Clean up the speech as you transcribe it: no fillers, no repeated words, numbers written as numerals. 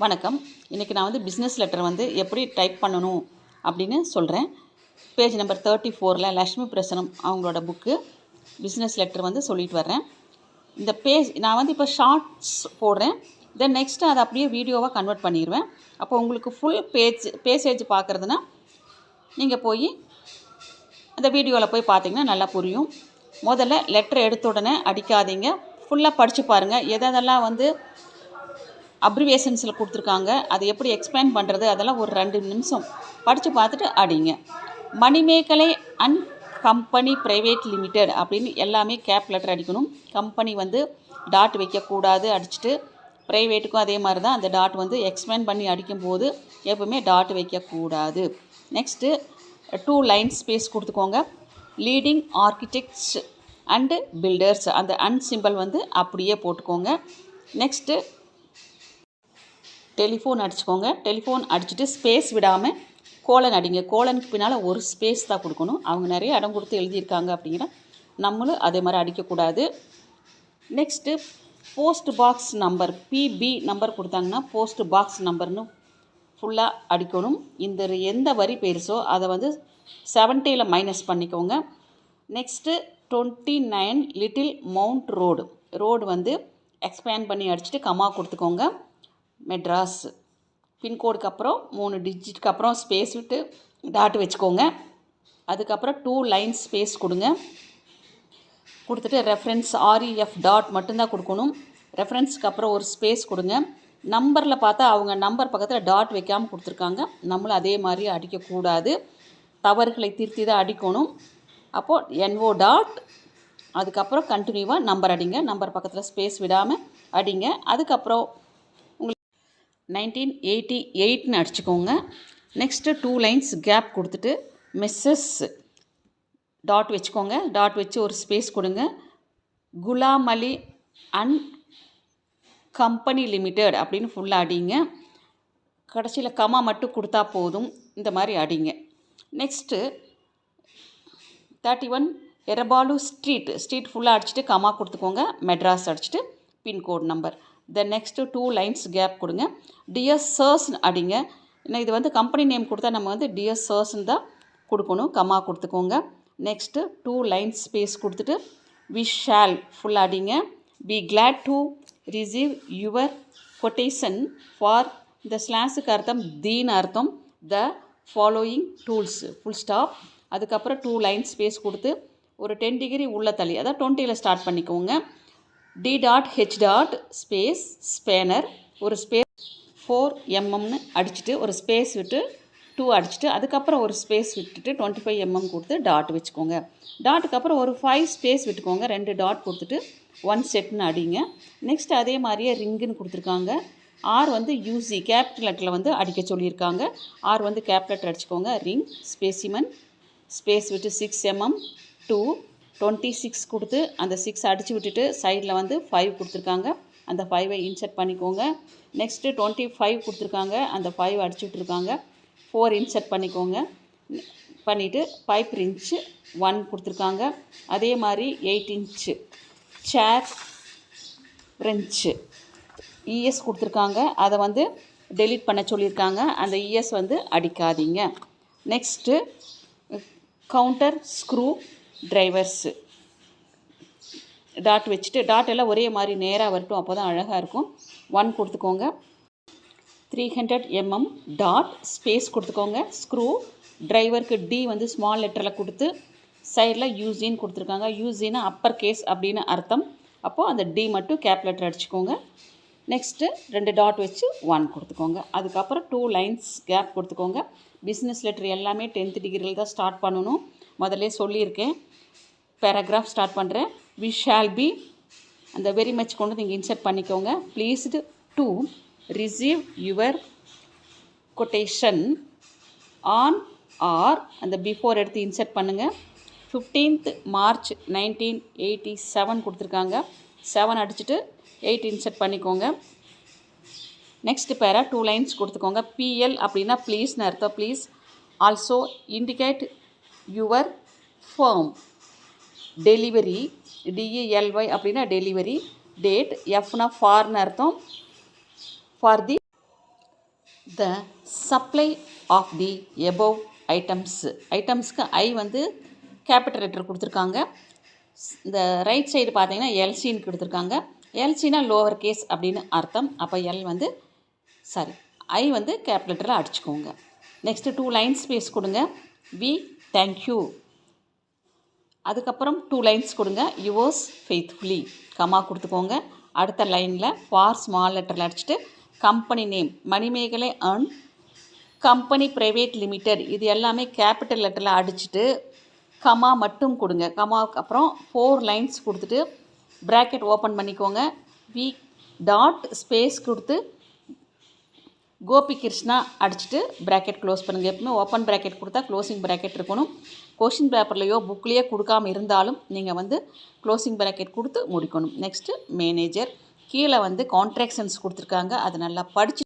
வணக்கம். இன்றைக்கி நான் பிஸ்னஸ் லெட்டர் எப்படி டைப் பண்ணணும் அப்படின்னு சொல்கிறேன். பேஜ் நம்பர் 34ல் லக்ஷ்மி பிரசனம் அவங்களோட புக்கு பிஸ்னஸ் லெட்டர் சொல்லிட்டு வர்றேன். இந்த பேஜ் நான் இப்போ ஷார்ட்ஸ் போடுறேன். தென் நெக்ஸ்ட்டு அதை அப்படியே வீடியோவாக கன்வெர்ட் பண்ணிடுவேன். அப்போ உங்களுக்கு ஃபுல் பேசேஜ் பார்க்குறதுனா நீங்கள் போய் அந்த வீடியோவில் போய் பார்த்தீங்கன்னா நல்லா புரியும். முதல்ல லெட்டர் எடுத்த உடனே அடிக்காதீங்க. ஃபுல்லாக படித்து பாருங்கள். எதெல்லாம் அப்ரிவேஷன்ஸில் கொடுத்துருக்காங்க, அதை எப்படி எக்ஸ்பிளைன் பண்ணுறது, அதெல்லாம் ஒரு 2 நிமிஷம் படித்து பார்த்துட்டு அடிங்க. Manimekalai and company private limited அப்படின்னு எல்லாமே கேப் லெட்டர் அடிக்கணும். கம்பெனி டாட் வைக்கக்கூடாது அடிச்சுட்டு, ப்ரைவேட்டுக்கும் அதே மாதிரி தான் அந்த டாட் எக்ஸ்பிளைன் பண்ணி அடிக்கும்போது எப்பவுமே டாட் வைக்கக்கூடாது. நெக்ஸ்ட்டு 2 லைன்ஸ் ஸ்பேஸ் கொடுத்துக்கோங்க. லீடிங் ஆர்கிடெக்ட்ஸ் அண்டு பில்டர்ஸ் அந்த அன் சிம்பிள் அப்படியே போட்டுக்கோங்க. நெக்ஸ்ட்டு டெலிஃபோன் அடிச்சுக்கோங்க. டெலிஃபோன் அடிச்சுட்டு ஸ்பேஸ் விடாமல் கோலன் அடிங்க. கோலனுக்கு பின்னால் ஒரு ஸ்பேஸ் தான் கொடுக்கணும். அவங்க நிறைய இடம் கொடுத்து எழுதியிருக்காங்க அப்படிங்கிற நம்மளும் அதே மாதிரி அடிக்கக்கூடாது. Next post box number PB number கொடுத்தாங்கன்னா போஸ்ட் பாக்ஸ் நம்பர்னு ஃபுல்லாக அடிக்கணும். இந்த எந்த வரி பெருசோ அதை 70ல் மைனஸ் பண்ணிக்கோங்க. Next 29 Little Mount road expand பண்ணி அடிச்சுட்டு கமா கொடுத்துக்கோங்க. மெட்ராஸ் பின்கோடுக்கு அப்புறம் 3 டிஜிட்டுக்கு அப்புறம் ஸ்பேஸ் விட்டு டாட் வச்சுக்கோங்க. அதுக்கப்புறம் 2 லைன்ஸ் ஸ்பேஸ் கொடுங்க. கொடுத்துட்டு ரெஃபரன்ஸ் REF டாட் மட்டும்தான் கொடுக்கணும். ரெஃபரன்ஸுக்கு அப்புறம் ஒரு ஸ்பேஸ் கொடுங்க. நம்பரில் பார்த்தா அவங்க நம்பர் பக்கத்தில் டாட் வைக்காமல் கொடுத்துருக்காங்க. நம்மளும் அதே மாதிரி அடிக்கக்கூடாது. தவறுகளை திருத்தி தான் அடிக்கணும். அப்போது NO டாட் அதுக்கப்புறம் கண்டினியூவாக நம்பர் அடிங்க. நம்பர் பக்கத்தில் ஸ்பேஸ் விடாமல் அடிங்க. அதுக்கப்புறம் 1988ன்னு அடிச்சுக்கோங்க. நெக்ஸ்ட்டு 2 லைன்ஸ் கேப் கொடுத்துட்டு மெஸ்ஸஸ் டாட் வச்சுக்கோங்க. டாட் வச்சு ஒரு ஸ்பேஸ் கொடுங்க. குலாம் அலி அண்ட் கம்பெனி லிமிடெட் அப்படின்னு ஃபுல்லாக அடிங்க. கடைசியில் கமா மட்டும் கொடுத்தா போதும். இந்த மாதிரி அடிங்க. நெக்ஸ்ட்டு 31 எரபாலு ஸ்ட்ரீட் ஃபுல்லாக அடிச்சுட்டு கமா கொடுத்துக்கோங்க. மெட்ராஸ் அடிச்சுட்டு pincode number. Then next 2 lines gap கொடுங்க. டியர் சர்ஸ்ன்னு அடிங்க. ஏன்னா இது கம்பெனி நேம் கொடுத்தா நம்ம டியர் சர்ஸ்ன்னு தான் கொடுக்கணும். கமா கொடுத்துக்கோங்க. நெக்ஸ்ட்டு 2 லைன்ஸ் ஸ்பேஸ் கொடுத்துட்டு வி ஷால் ஃபுல் அடிங்க. B glad to receive your quotation for இந்த ஸ்லாஸுக்கு அர்த்தம் தீன்னு அர்த்தம். The following tools full stop. அதுக்கப்புறம் 2 லைன்ஸ் ஸ்பேஸ் கொடுத்து ஒரு 10 டிகிரி உள்ள தள்ளி அதாவது 20ல் ஸ்டார்ட் பண்ணிக்கோங்க. D dot H dot space spanner ஒரு ஸ்பேஸ் 4 mmன்னு அடிச்சுட்டு ஒரு ஸ்பேஸ் விட்டு 2 அடிச்சுட்டு அதுக்கப்புறம் ஒரு ஸ்பேஸ் விட்டுட்டு 25 mm கொடுத்து டாட் வச்சுக்கோங்க. டாட்டுக்கு அப்புறம் ஒரு 5 ஸ்பேஸ் விட்டுக்கோங்க. 2 டாட் கொடுத்துட்டு 1 செட்னு அடிங்க. நெக்ஸ்ட் அதே மாதிரியே ரிங்குன்னு கொடுத்துருக்காங்க. R UC கேபிட்டல் லெட்டரில் அடிக்க சொல்லியிருக்காங்க. R கேப் லெட்டர் அடிச்சுக்கோங்க. ரிங் ஸ்பேசிமன் ஸ்பேஸ் விட்டு 6 mm 2 26 கொடுத்து அந்த 6 அடித்து விட்டுட்டு சைடில் 5 கொடுத்துருக்காங்க. அந்த 5ஐ இன்சர்ட் பண்ணிக்கோங்க. நெக்ஸ்ட்டு 25 கொடுத்துருக்காங்க. அந்த 5 அடிச்சு விட்டுருக்காங்க. 4 இன்சர்ட் பண்ணிக்கோங்க. பண்ணிவிட்டு பைப் இன்ச்சு 1 கொடுத்துருக்காங்க. அதே மாதிரி 8 இன்ச்சு சேர் ரெஞ்சு ES கொடுத்துருக்காங்க. அதை டெலீட் பண்ண சொல்லியிருக்காங்க. அந்த ES அடிக்காதீங்க. Next counter screwdrivers dot வச்சுட்டு டாட் எல்லாம் ஒரே மாதிரி நேராக வரட்டும். அப்போ தான் அழகாக இருக்கும். 1 கொடுத்துக்கோங்க. 300 mm டாட் ஸ்பேஸ் கொடுத்துக்கோங்க. ஸ்க்ரூ டிரைவருக்கு D ஸ்மால் லெட்டரில் கொடுத்து சைடில் யூசின்னு கொடுத்துருக்காங்க. யூசின்னா அப்பர் கேஸ் அப்படின்னு அர்த்தம். அப்போது அந்த D மட்டும் கேப் லெட்டர் அடிச்சுக்கோங்க. நெக்ஸ்ட்டு 2 டாட் வச்சு 1 கொடுத்துக்கோங்க. அதுக்கப்புறம் 2 லைன்ஸ் கேப் கொடுத்துக்கோங்க. பிஸ்னஸ் லெட்டர் எல்லாமே 10th டிகிரியில் தான் ஸ்டார்ட் பண்ணணும். முதல்ல சொல்லியிருக்கேன். பேராகிராஃப் ஸ்டார்ட் பண்ணுறேன். வி ஷால் பி அந்த வெரி மச் கொண்டு நீங்கள் இன்சர்ட் பண்ணிக்கோங்க. Pleased to receive your quotation on or அந்த பிஃபோர் எடுத்து இன்சர்ட் பண்ணுங்கள். 15th March 1987 கொடுத்துருக்காங்க. 7 அடிச்சுட்டு 8 இன்சர்ட் பண்ணிக்கோங்க. நெக்ஸ்ட் பேரா 2 லைன்ஸ் கொடுத்துக்கோங்க. PL அப்படின்னா ப்ளீஸ்னு அர்த்தம். Please also indicate your firm delivery DELY அப்படின்னா டெலிவரி டேட். எஃப்னா ஃபார்னு அர்த்தம். For the the supply of the above ஐட்டம்ஸ்க்கு ஐ வந்து கேபிட்டல் லெட்டர் கொடுத்துருக்காங்க. இந்த ரைட் சைடு பார்த்தீங்கன்னா எல்சின்னு கொடுத்துருக்காங்க. எல்சினா லோவர் கேஸ் அப்படின்னு அர்த்தம். அப்போ எல் வந்து ஐ வந்து கேபிட்டல் லெட்டரில் அடிச்சுக்கோங்க. நெக்ஸ்ட்டு 2 லைன் ஸ்பேஸ் கொடுங்க. We thank you. அதுக்கப்புறம் 2 லைன்ஸ் கொடுங்க. யுவர்ஸ் ஃபெய்த்ஃபுல்லி கமா கொடுத்துக்கோங்க. அடுத்த லைனில் ஃபார் ஸ்மால் லெட்டரில் அடிச்சுட்டு company name Manimegalai and company private limited இது எல்லாமே கேபிட்டல் லெட்டரில் அடிச்சுட்டு கமா மட்டும் கொடுங்க. கமாவுக்கு அப்புறம் 4 லைன்ஸ் கொடுத்துட்டு ப்ராக்கெட் ஓப்பன் பண்ணிக்கோங்க. வி டாட் ஸ்பேஸ் கொடுத்து கோபி கிருஷ்ணா அடிச்சுட்டு ப்ராக்கெட் க்ளோஸ் பண்ணுங்கள். எப்பவுமே ஓப்பன் ப்ராக்கெட் கொடுத்தா க்ளோசிங் ப்ராக்கெட் இருக்கணும். கொஷின் பேப்பர்லையோ புக்லேயோ கொடுக்காமல் இருந்தாலும் நீங்கள் வந்து க்ளோசிங் ப்ராக்கெட் கொடுத்து முடிக்கணும். நெக்ஸ்ட்டு மேனேஜர் கீழே வந்து கான்ட்ராக்ஷன்ஸ் கொடுத்துருக்காங்க. அது நல்லா படித்து